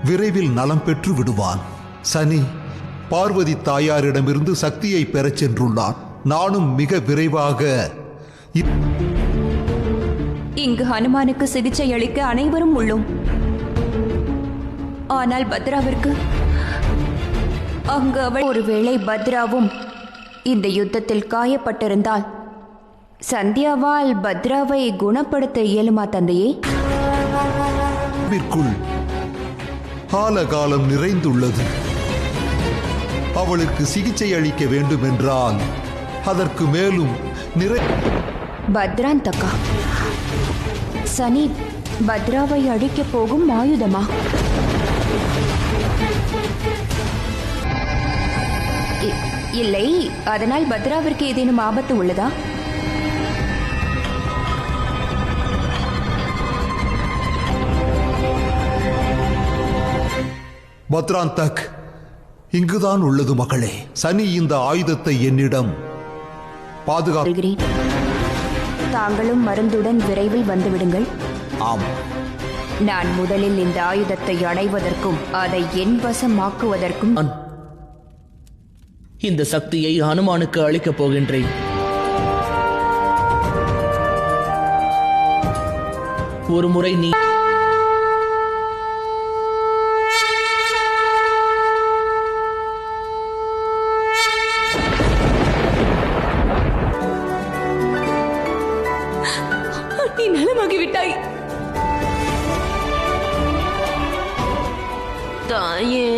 விரைவில் நலம் பெற்று விடுவான். சனி பார்வதி தாயாரிடமிருந்து சக்தியை பெறச் சென்றுள்ளான். நானும் மிக விரைவாக இங்கு ஹனுமானுக்கு சிகிச்சை அளிக்க அனைவரும் உள்ளோம். ஆனால் பத்ராவிற்கு அங்கு அவள் ஒருவேளை பத்ராவும் இந்த யுத்தத்தில் காயப்பட்டிருந்தால் சந்தியாவால் பத்ராவை குணப்படுத்த இயலுமா தந்தையே? காலகாலம் நிறைந்துள்ளது. அவளுக்கு சிகிச்சை அளிக்க வேண்டும் என்றால் அதற்கு மேலும் பத்ரான் தக்கா, சனி பத்ராவை அழிக்கப் போகும் ஆயுதமா? இல்லை, அதனால் பத்ராவிற்கு ஏதேனும் ஆபத்து உள்ளதா? பத்ராந்தக் இங்குதான் உள்ளது மகளே. சனி இந்த ஆயுதத்தை என்னிடம் பாதுகாக்கிறேன். தாங்களும் மருந்துடன் விரைவில் வந்துவிடுங்கள். ஆம். நான் முதலில் இந்த ஆயுதத்தை அடைவதற்கும் அதை என் வசமாக்குவதற்கும் இந்த சக்தியை ஹனுமானுக்கு அளிக்கப் போகின்றேன். ஒரு முறை நீ நலமாகிவிட்டாய் தாயே.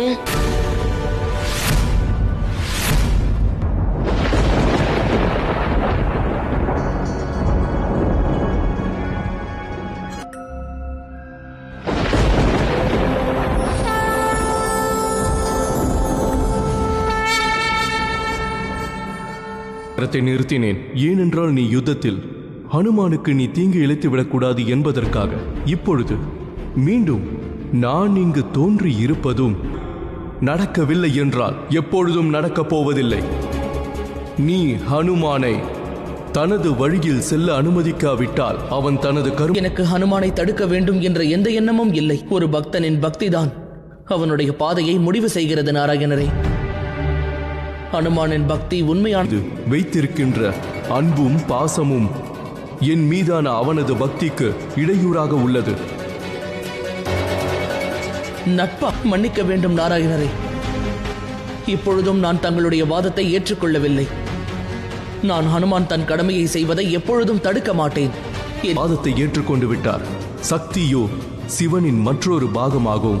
நிறுத்தினேன். ஏனென்றால் நீ யுத்தத்தில் ஹனுமானுக்கு நீ தீங்கு இழைத்துவிடக்கூடாது என்பதற்காக. இப்பொழுது மீண்டும் நான் இங்கு தோன்றி இருப்பதும் நடக்கவில்லை என்றால் எப்பொழுதும் நடக்கப் போவதில்லை. நீ ஹனுமானை தனது வழியில் செல்ல அனுமதிக்காவிட்டால் அவன் தனது எனக்கு ஹனுமானை தடுக்க வேண்டும் என்ற எந்த எண்ணமும் இல்லை. ஒரு பக்தனின் பக்திதான் அவனுடைய பாதையை முடிவு செய்கிறது. நாராயணரே, ஹனுமானின் பக்தி உண்மையானது. வைத்திருக்கின்ற அன்பும் பாசமும் என் மீதான அவனது பக்திக்கு இடையூறாக உள்ளது. நட்பா, மன்னிக்க வேண்டும் நாராயணரே. இப்பொழுதும் நான் தங்களுடைய வாதத்தை ஏற்றுக்கொள்ளவில்லை. நான் ஹனுமான் தன் கடமையை செய்வதை எப்பொழுதும் தடுக்க மாட்டேன். வாதத்தை ஏற்றுக்கொண்டு விட்டார். சக்தியோ சிவனின் மற்றொரு பாகமாகும்.